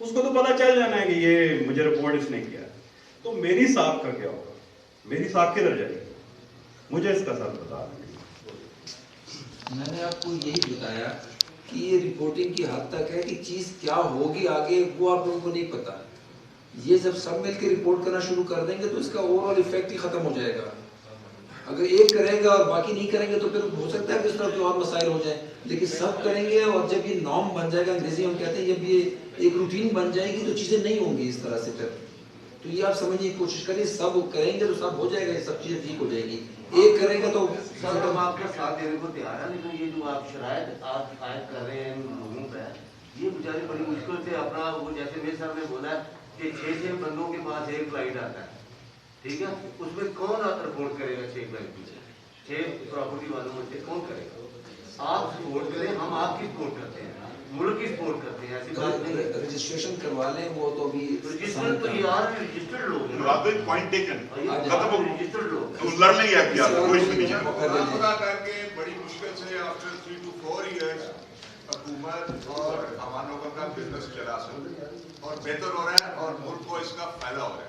اس کو تو پتا چل جانا ہے کہ یہ مجھے رپورٹ اس نے کیا. تو میری ساکھ کا کیا ہوگا, میری ساکھ کدھر جائے گی, مجھے اس کا ساتھ بتا دیں. میں نے آپ کو یہی بتایا کہ یہ رپورٹنگ کی حد تک ہے کہ چیز کیا ہوگی آگے وہ آپ لوگوں کو نہیں پتا. یہ جب سب مل کے رپورٹ کرنا شروع کر دیں گے تو اس کا اوور آل افیکٹ ہی ختم ہو جائے گا. اگر ایک کرے گا اور باقی نہیں کریں گے تو پھر ہو سکتا ہے کہ اس طرح کے اور مسائل ہو جائیں, لیکن سب کریں گے اور جب یہ نارم بن جائے گا, انگریزی میں کہتے ہیں جب یہ ایک روٹین بن جائے گی تو چیزیں نہیں ہوں گی اس طرح سے. پھر تو یہ آپ سمجھنے کی کوشش کریں, سب کریں گے تو سب ہو جائے گا, یہ سب چیزیں ٹھیک ہو جائیں گی. ایک کرے گا تو سر ہم آپ کا ساتھ دینے کو تیار ہیں, لیکن یہ جو آپ شرائط آپ عائد کر رہے ہیں ان لوگوں پہ, یہ بیچارے بڑی مشکل سے اپنا وہ جیسے میرے صاحب نے بولا کہ 6 بندوں کے پاس ایک فلائٹ آتا ہے, ٹھیک ہے, اس میں کون رپورٹ کرے گا 6 فلائٹ کی 6 پراپرٹی والوں میں سے کون کرے گا؟ آپ سپورٹ کریں, ہم آپ کی سپورٹ کرتے ہیں, ملک کی سپورٹ کرتے ہیں, ایسی بات نہیں. رجسٹریشن کروا لیں, وہ تو بھی رجسٹر تو یار رجسٹرڈ لوگ ہیں, پوائنٹ ٹیکن, رجسٹرڈ لوگ لڑ نہیں ہے, کوئی نہیں ہے. خدا کر کے بڑی مشکل سے آفٹر 3 to 4 years حکومت اور عوام لوگوں کا بزنس چلا سکتے اور بہتر ہو رہا ہے اور ملک کو اس کا فائدہ ہو رہا ہے.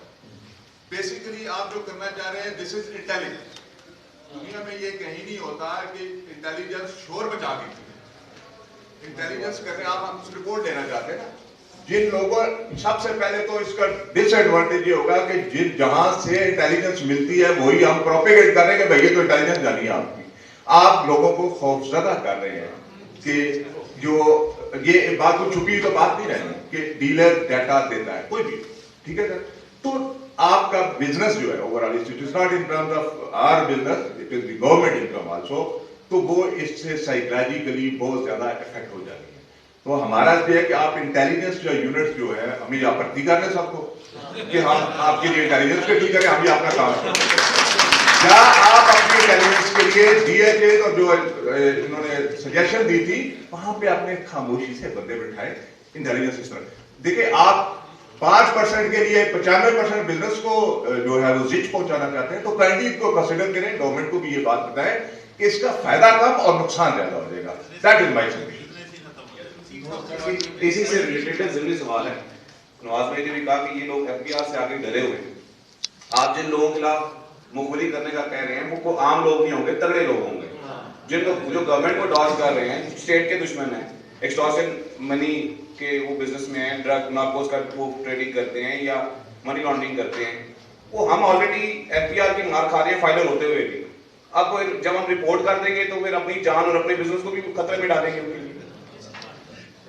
بیسیکلی آپ جو کرنا چاہ رہے ہیں دس از انٹیلیجنس. دنیا میں یہ کہیں نہیں ہوتا کہ انٹیلیجنس شور بچا دیتی ہے. انٹیلیجنس کرنے آپ ہم رپورٹ لینا چاہتے ہیں نا, جن لوگوں سب سے پہلے تو اس کا ڈس ایڈوانٹیج یہ ہوگا کہ جن جہاں سے انٹیلیجنس ملتی ہے وہی ہم پروپیگیٹ کر رہے ہیں کہ بھائی یہ تو انٹیلیجنس جانی ہے آپ کی. آپ لوگوں کو خوفزدہ کر رہے ہیں کہ جو یہ بات کو چھپی تو بات نہیں رہی کہ ڈیلر ڈیٹا دیتا ہے کوئی بھی, ٹھیک ہے سر. تو آپ کا بزنس جو ہے overall it is not in terms of our business, it is the government income also, تو وہ اس سے سائیکولوجیکلی بہت زیادہ افیکٹ ہو جاتی ہے. تو ہمارا یہ ہے کہ آپ انٹیلیجنس جو یونٹس جو ہے ہمیں یا بھرتی کر لیں سب کو کہ ہم آپ کے لیے انٹیلیجنس کے لیے کریں, ہم یہ اپنا کام کریں, یا آپ اپنی انٹیلیجنس کے لیے ڈی ایچ اے اور جو انہوں نے سجیشن دی تھی وہاں پہ آپ نے خاموشی سے بندے بٹھائے انٹیلیجنس اس طرح. دیکھیں آپ 5% کے لیے 95% بزنس کو جو ہے وہ زچ پہنچانا چاہتے ہیں, تو کائنڈلی اس کو کنسیڈر کریں, گورنمنٹ کو بھی یہ بات بتائیں کہ اس کا فائدہ کم اور نقصان زیادہ ہو جائے گا. That is my suggestion. اسی سے ریلیٹڈ ضروری سوال ہے. نواز بھائی نے بھی کہا کہ یہ لوگ ایف بی آر سے آگے ڈرے ہوئے ہیں. آپ جن لوگوں کے خلاف مقبولی کرنے کا کہہ رہے ہیں وہ عام لوگ نہیں ہوں گے, تگڑے لوگ ہوں گے, جن لوگ جو گورنمنٹ کو ڈاج کر رہے ہیں, اسٹیٹ کے دشمن ہیں, ایکسٹورشن منی کے وہ بزنس میں ہیں, ڈرگ نارکوز کا وہ ٹریڈنگ کرتے ہیں یا منی لانڈرنگ کرتے ہیں. وہ ہم آلریڈی ایف بی آر کی مار کھا رہے ہیں فائلر ہوتے ہوئے بھی. اب جب ہم رپورٹ کر دیں گے تو پھر اپنی جان اور اپنے بزنس کو بھی خطرے میں ڈالیں گے ان کے لیے.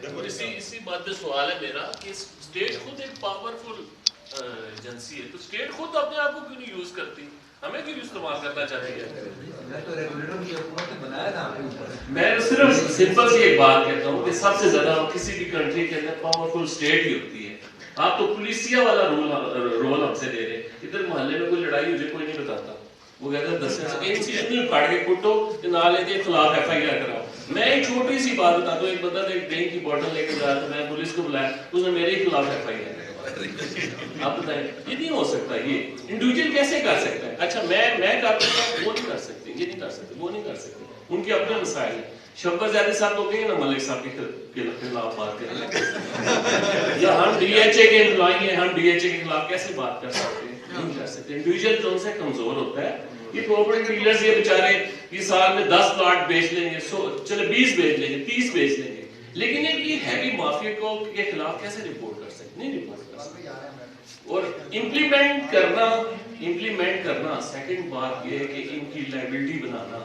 اور اسی بات پہ سوال ہے میرا کہ اسٹیٹ خود ایک پاورفل ایجنسی ہے, تو اسٹیٹ خود اپنے آپ کو کیوں نہیں یوز کرتی, ہمیں کیوں استعمال کرنا چاہتی ہے؟ میں صرف سمپل سی ایک بات کہتا ہوں کہ سب سے زیادہ کسی بھی کنٹری کے اندر پاورفل اسٹیٹ ہی ہوتی ہے. آپ تو پولیسیا والا رول ہم سے لے رہے ہیں. ادھر محلے میں کوئی لڑائی مجھے کوئی نہیں بتاتا, وہ کہتا ہے 10 سے پاڑ کے کٹو نہ لیتے خلاف ایف آئی آر کراؤ. میں ایک چھوٹی سی بات بتاتا ہوں, ایک بندہ ایک ڈرنک کی بوٹل لے کے جا رہا, میں پولیس کو بلایا, اس نے میرے ہی خلاف ایف آئی آر. آپ بتائیں یہ نہیں ہو سکتا, یہ انڈیویجول کیسے کر سکتا ہے؟ اچھا میں کر سکتا ہوں, وہ نہیں کر سکتے, یہ نہیں کر سکتے, وہ نہیں کر سکتے, ان کے اپنے مسائل ہیں. شبر زیادہ صاحب تو کہیں نا ملک صاحب کے خلاف بات کریں, یا ہم ڈی ایچ اے کے امپلائی ہیں, ہم ڈی ایچ اے کے خلاف کیسے بات کر سکتے ہیں؟ نہیں کر سکتے. انڈیویجول جو ان سے کمزور ہوتا ہے, یہ پراپرٹی ڈیلرز یہ بیچارے یہ سال میں 10 پلاٹ بیچ لیں گے, چلے 20 بیچ لیں گے, 30 بیچ لیں گے, لیکن یہ ہیوی مافیا کو کے خلاف کیسے رپورٹ کر سکتے؟ نہیں رپورٹ کر سکتے. اور امپلیمنٹ کرنا سیکنڈ بات یہ ہے کہ ان کی لائبلٹی بنانا,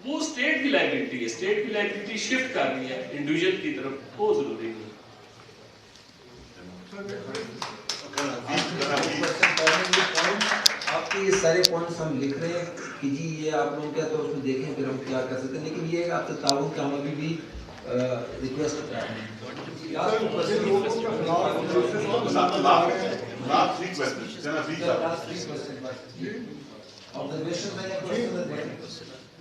وہ اسٹیٹ کی لائبلٹی ہے, اسٹیٹ کی لائبلٹی شفٹ کرنی ہے انڈیویجول کی طرف, بہت ضروری ہے. آپ کے یہ سارے پوائنٹس ہم لکھ رہے ہیں کہ جی یہ آپ لوگ کیا تو اس میں دیکھیں پھر ہم کیا کر سکتے ہیں, لیکن یہ آپ سے تعاون کا ہم ابھی بھی ریکویسٹ کر رہے ہیں.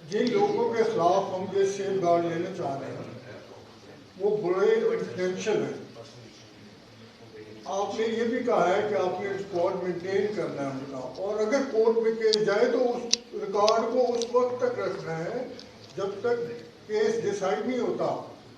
جن لوگوں کے خلاف ہم یہ سیف گارڈ لینا چاہ رہے ہیں وہ بڑے انٹینشن ہیں. آپ نے یہ بھی کہا ہے کہ آپ نے ریکارڈ مینٹین کرنا ہے ان کا, اور اگر کورٹ میں کیس جائے تو اس ریکارڈ کو اس وقت تک رکھنا ہے جب تک کیس ڈیسائیڈ نہیں ہوتا.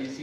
DC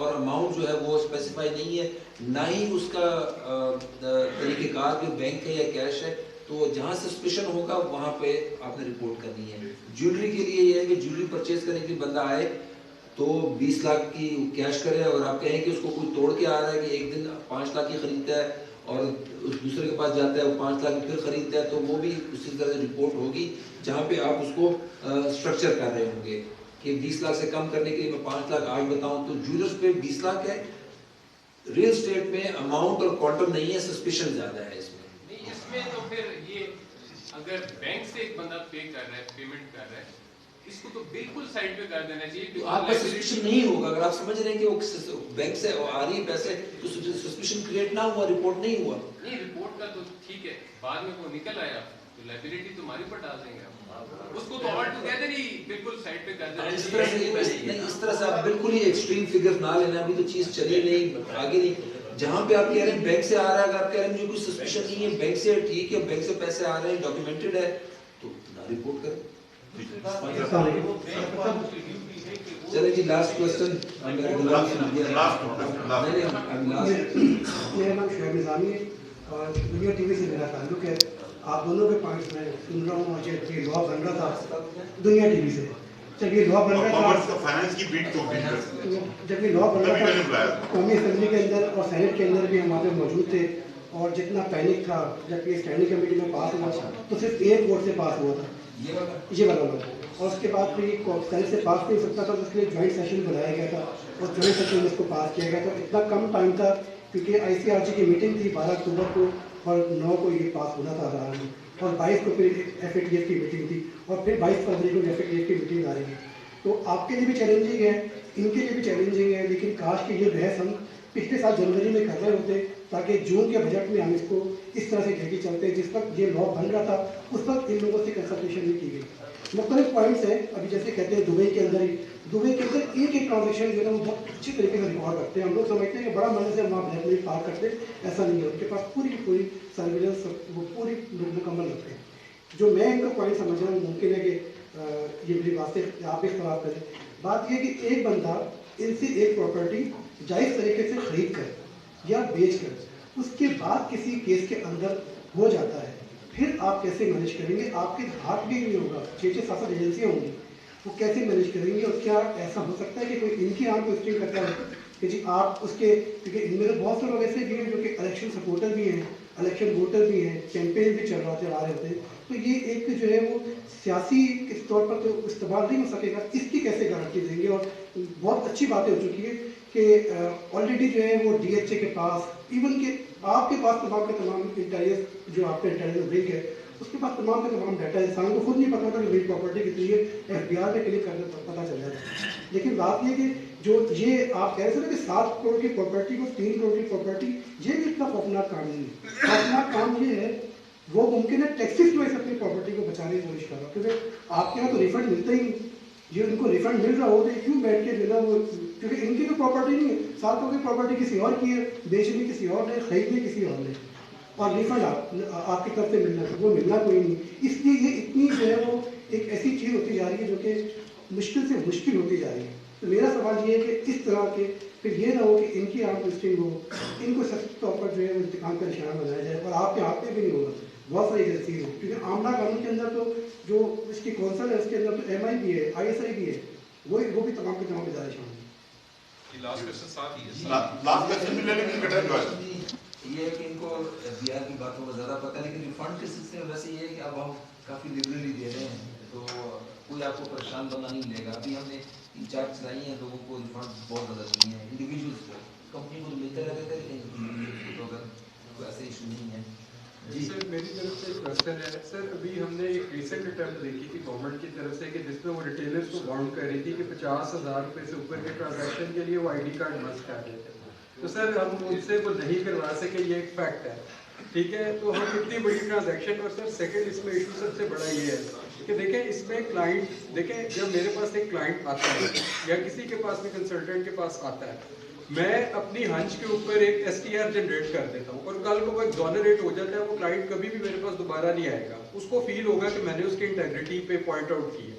اور اماؤنٹ جو ہے وہ اسپیسیفائی نہیں ہے، نہ ہی اس کا طریقہ کار کہ بینک ہے یا کیش ہے. تو جہاں سسپیشن ہوگا وہاں پہ آپ نے رپورٹ کرنی ہے. جیولری کے لیے یہ ہے کہ جیولری پرچیز کرنے کے لیے بندہ آئے تو 20 لاکھ کی کیش کرے اور آپ کہیں کہ اس کو کوئی توڑ کے آ رہا ہے کہ ایک دن 5 لاکھ کی خریدتا ہے اور اس دوسرے کے پاس جاتا ہے وہ 5 لاکھ پھر خریدتا ہے، تو وہ بھی اسی طرح سے رپورٹ ہوگی جہاں پہ آپ اس کو اسٹرکچر کر رہے ہوں گے کہ 20 لاکھ سے کم کرنے کے لیے میں 5 لاکھ آج بتاؤں تو جیولرز پہ 20 لاکھ ہے. ریل اسٹیٹ میں اماؤنٹ اور کوانٹم نہیں ہے، سسپیشن زیادہ ہے اس میں. نہیں اس میں تو پھر یہ اگر بینک سے ایک بندہ پے کر رہا ہے، پیمنٹ کر رہا ہے، اس کو تو بالکل سائڈ پہ کر دینا چاہیے. آپ کا سسپیشن نہیں ہوگا. اگر آپ سمجھ رہے ہیں کہ وہ بینک سے آ رہی ہے پیسے تو سسپیشن کریٹ نہ ہوا، رپورٹ نہیں ہوا. نہیں رپورٹ کا تو ٹھیک ہے، بعد میں وہ نکل آیا تو لائبلٹی تمہاری پر ڈال دیں گے اس کو تو آل ٹوگیدر ہی بالکل سائڈ پہ کر دینا. اس طرح سے آپ بالکل ہی ایکسٹریم فگر نہ لینا، ابھی تو چیز چلی نہیں آگے نہیں. جہاں پہ آپ کہہ رہے ہیں بینک سے آ رہا ہے، اگر آپ کہہ رہے ہیں مجھے کوئی سسپیشن نہیں ہے بینک سے، ٹھیک ہے بینک سے پیسے آ رہے ہیں ڈاکیومنٹڈ ہے تو نہ رپورٹ کریں. چلے جی لاسٹ کوسچن. میرا نام شعیب نظامی ہے اور دنیا ٹی وی سے میرا تعلق ہے. آپ دونوں کے پوائنٹس میں سن رہا ہوں. جب یہ لا بن رہا تھا دنیا ٹی وی سے، جب یہ لا بن رہا تھا جب یہ لا بن رہا تھا قومی اسمبلی کے اندر اور سینٹ کے اندر بھی ہم وہاں پہ موجود تھے اور جتنا پینک تھا جب یہ اسٹینڈنگ کمیٹی میں پاس ہوا تو صرف ایک ووٹ سے پاس ہوا تھا یہ والا لوگ. اور اس کے بعد پھر سینٹ سے پاس نہیں ہو سکتا تھا تو اس کے لیے جوائنٹ سیشن بلایا گیا تھا اور جوائنٹ سیشن میں اس کو پاس کیا گیا تھا. اتنا کم ٹائم تھا کیونکہ آئی سی آر جی کی میٹنگ تھی 12 اکتوبر کو اور 9 کو یہ پاس ہونا تھا آرام میں اور 22 کو پھر ایف اے ٹی ایف کی میٹنگ تھی اور پھر 22 فروری کو ایف اے ٹی ایف کی میٹنگ آ رہی ہے. تو آپ کے لیے بھی چیلنجنگ ہے، ان کے لیے بھی چیلنجنگ ہے، لیکن کاش کہ یہ بحث ہم پچھلے سال جنوری میں کر رہے ہوتے تاکہ جون کے بجٹ میں ہم اس کو اس طرح سے لے کے چلتے. جس وقت یہ لا بن رہا تھا اس وقت ان لوگوں سے کنسلٹیشن نہیں کی گئی. مختلف پوائنٹس ہیں. ابھی جیسے کہتے ہیں دبئی کے اندر ایک ایک ٹرانزیکشن جو ہے وہ بہت اچھی طریقے سے ریکارڈ کرتے ہیں. ہم لوگ سمجھتے ہیں کہ بڑا منع سے ہم وہاں بلیک میل پار کرتے، ایسا نہیں ہے. ان کے پاس پوری کی پوری سرویلنس وہ پوری مکمل رکھتے ہیں. جو میں ان کا پوائنٹ سمجھ رہا ہوں ممکن ہے کہ یہ میری واسطے آپ اختلاف کریں. بات یہ کہ ایک بندہ ان سے ایک پراپرٹی جائز طریقے سے خرید کر یا بیچ کر اس کے بعد کسی کیس کے اندر ہو جاتا ہے، پھر آپ کیسے مینیج کریں گے؟ آپ کے ہاتھ بھی نہیں ہوگا، 6-7 ایجنسیاں ہوں گی، وہ کیسے مینیج کریں گے؟ اور کیا ایسا ہو سکتا ہے کہ کوئی ان کی آنکھ کو اسٹریم کرتا ہے کہ جی آپ اس کے، کیونکہ ان میں تو بہت سے لوگ ایسے بھی ہیں جو کہ الیکشن سپورٹر بھی ہیں، الیکشن ووٹر بھی ہیں، کیمپین بھی چلا رہے ہوتے ہیں. تو یہ ایک جو ہے وہ سیاسی کے طور پر تو استعمال نہیں ہو سکے گا. اس کی کیسے گارنٹی دیں گے؟ اور بہت اچھی باتیں ہو چکی ہے کہ آلریڈی جو ہے وہ ڈی ایچ اے کے پاس، ایون کہ آپ کے پاس تمام کے تمام انٹیلیجنس جو آپ کا انٹیلیجنس ونگ ہے اس کے پاس تمام کے تمام ڈیٹا ہے. انسان کو خود نہیں پتا ہوتا کہ میری پراپرٹی کتنی ہے، ایف بی آر میں کلک کرنے پر پتہ چل جاتا ہے. لیکن بات یہ کہ جو یہ آپ کہہ رہے تھے نا کہ 7 کروڑ کی پراپرٹی کو 3 کروڑ کی پراپرٹی، یہ بھی اتنا خوفناک کام نہیں ہے. خوفناک کام یہ ہے وہ ممکن ہے ٹیکسز جو ہے اپنی پراپرٹی کو بچانے کی کوشش کر رہا ہوں، کیونکہ آپ کے یہاں تو ریفنڈ ملتا ہی نہیں. جو ان کو ریفنڈ مل رہا ہو تو کیوں بیٹھ کے جو ہے وہ، کیونکہ ان کی تو پراپرٹی نہیں ہے، 7 کروڑ کی پراپرٹی کسی اور کی ہے، بیچنی کسی اور نے، خریدنی کسی اور نے، اور ریفنڈ آپ کی طرف سے ملنا وہ ملنا کوئی نہیں. اس لیے یہ اتنی جو ہے وہ ایک ایسی چیز ہوتی جا رہی ہے جو کہ مشکل سے مشکل ہوتی جا رہی ہے. تو میرا سوال یہ ہے کہ اس طرح کے پھر یہ نہ ہو کہ ان کی آپ اسٹنگ ہو، ان کو سخت طور پر جو ہے وہ انتقام کا نشانہ بنایا جائے اور آپ کے ہاتھ میں بھی نہیں ہوگا. بہت ساری چیز ہے کیونکہ عاملہ قانون کے اندر تو جو اس کی کونسل ہے اس کے اندر تو ایم آئی بھی ہے، آئی ایس آئی بھی ہے، وہ بھی تمام کے تمام ادارے شامل ہیں. یہ ہے کہ ان کو ایف بی آر کی باتوں کا زیادہ پتہ ہے، لیکن ریفنڈ کے سلسلے میں ویسے یہ ہے کہ اب ہم کافی لبرلی دے رہے ہیں تو کوئی آپ کو پریشان بنا نہیں لے گا. ابھی ہم نے 3-4 چلائی ہیں، لوگوں کو ریفنڈ بہت زیادہ دیے ہیں، انڈیویجولس کو. کمپنی کو ملتے رہتے تھے لیکن تو اگر کوئی ایسے ایشو نہیں ہے. جی سر میری طرف سے ایک کوشچن ہے سر. ابھی ہم نے ایک ریسنٹ اٹیمپٹ دیکھی تھی گورنمنٹ کی طرف سے کہ جس میں وہ ریٹیلرز کو باؤنڈ کر رہی تھی کہ 50,000 روپے سے اوپر کے ٹرانزیکشن کے لیے وہ آئی ڈی کارڈ مسٹ کر رہے تھے. تو سر ہم ان سے وہ نہیں کروا سکے، یہ ایک فیکٹ ہے، ٹھیک ہے. تو ہم اتنی بڑی ٹرانزیکشن، اور سر سیکنڈ اس میں ایشو سب سے بڑا یہ ہے کہ دیکھیں اس میں کلائنٹ، دیکھیں جب میرے پاس ایک کلائنٹ آتا ہے یا کسی کے پاس بھی کنسلٹنٹ کے پاس آتا ہے، میں اپنی ہنچ کے اوپر ایک ایس ٹی آر جنریٹ کر دیتا ہوں اور کل کو وہ ایگزونریٹ ہو جاتا ہے، وہ کلائنٹ کبھی بھی میرے پاس دوبارہ نہیں آئے گا. اس کو فیل ہوگا کہ میں نے اس کی انٹیگریٹی پہ پوائنٹ آؤٹ کی ہے.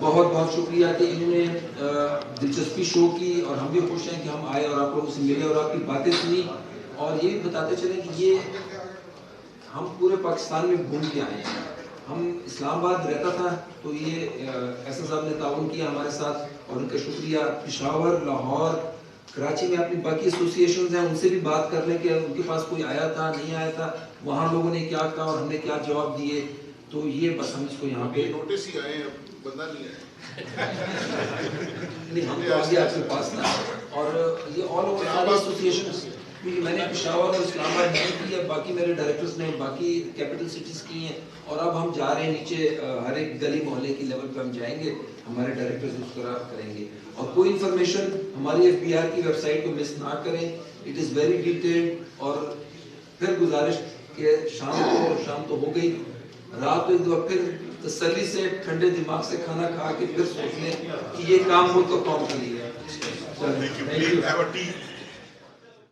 بہت بہت شکریہ کہ انہوں نے دلچسپی شو کی، اور ہم بھی خوش ہیں کہ ہم آئے اور آپ لوگوں سے ملے اور آپ کی باتیں سنی، اور یہ بھی بتاتے چلیں کہ یہ ہم پورے پاکستان میں گھوم کے آئے ہیں. ہم اسلام آباد رہتا تھا تو یہ ایسا صاحب نے تعاون کیا ہمارے ساتھ اور ان کا شکریہ. پشاور، لاہور، کراچی میں اپنی باقی ایسوسیشنز ہیں، ان سے بھی بات کر لیں کہ ان کے پاس کوئی آیا تھا نہیں آیا تھا، وہاں لوگوں نے کیا کہا اور ہم نے کیا جواب دیے. تو یہ بس ہم اس کو یہاں پہ نوٹس ہی آئے ہیں، بندہ نہیں آیا نہیں، ہم تو آگے آپ کے پاس تھا. اور یہ آل اوور ساری ایسوسیشنز، کیونکہ میں نے پشاور اور اسلام آباد نہیں کی ہے، باقی میرے ڈائریکٹرز نے باقی کیپٹل سٹیز کی ہیں، اور اب ہم جا رہے ہیں نیچے ہر ایک گلی محلے کی لیول پہ ہم جائیں گے، ہمارے ڈائریکٹرز اس طرح کریں گے. اور کوئی انفارمیشن ہماری FBR کی ویب سائٹ کو مس نہ کریں، اٹ از ویری ڈیٹیلڈ. اور پھر گزارش کہ شام تو ہو گئی، رات کو ایک دفعہ پھر تسلی سے ٹھنڈے دماغ سے کھانا کھا کے پھر سوچ لیں کہ یہ کام ملک کو کون کر لیا. Thank you. Please have a tea.